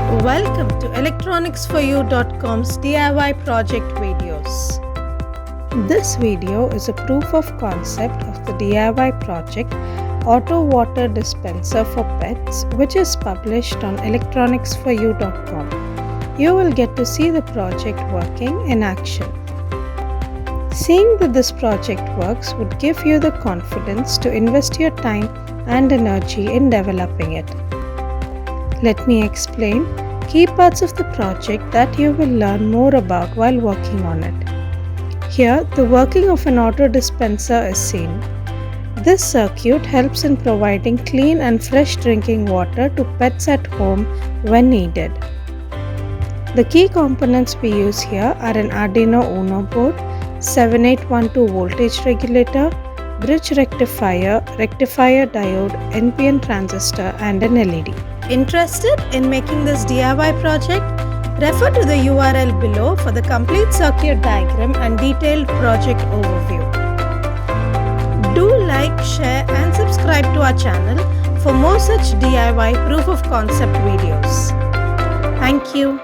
Welcome to electronicsforyou.com's DIY project videos. This video is a proof of concept of the DIY project Auto Water Dispenser for Pets, which is published on electronicsforyou.com. You will get to see the project working in action. Seeing that this project works would give you the confidence to invest your time and energy in developing it. Let me explain key parts of the project that you will learn more about while working on it. Here, the working of an auto dispenser is seen. This circuit helps in providing clean and fresh drinking water to pets at home when needed. The key components we use here are an Arduino Uno board, 7812 voltage regulator, bridge rectifier, rectifier diode, NPN transistor and an LED. Interested in making this DIY project? Refer to the URL below for the complete circuit diagram and detailed project overview. Do like, share and subscribe to our channel for more such DIY proof of concept videos. Thank you.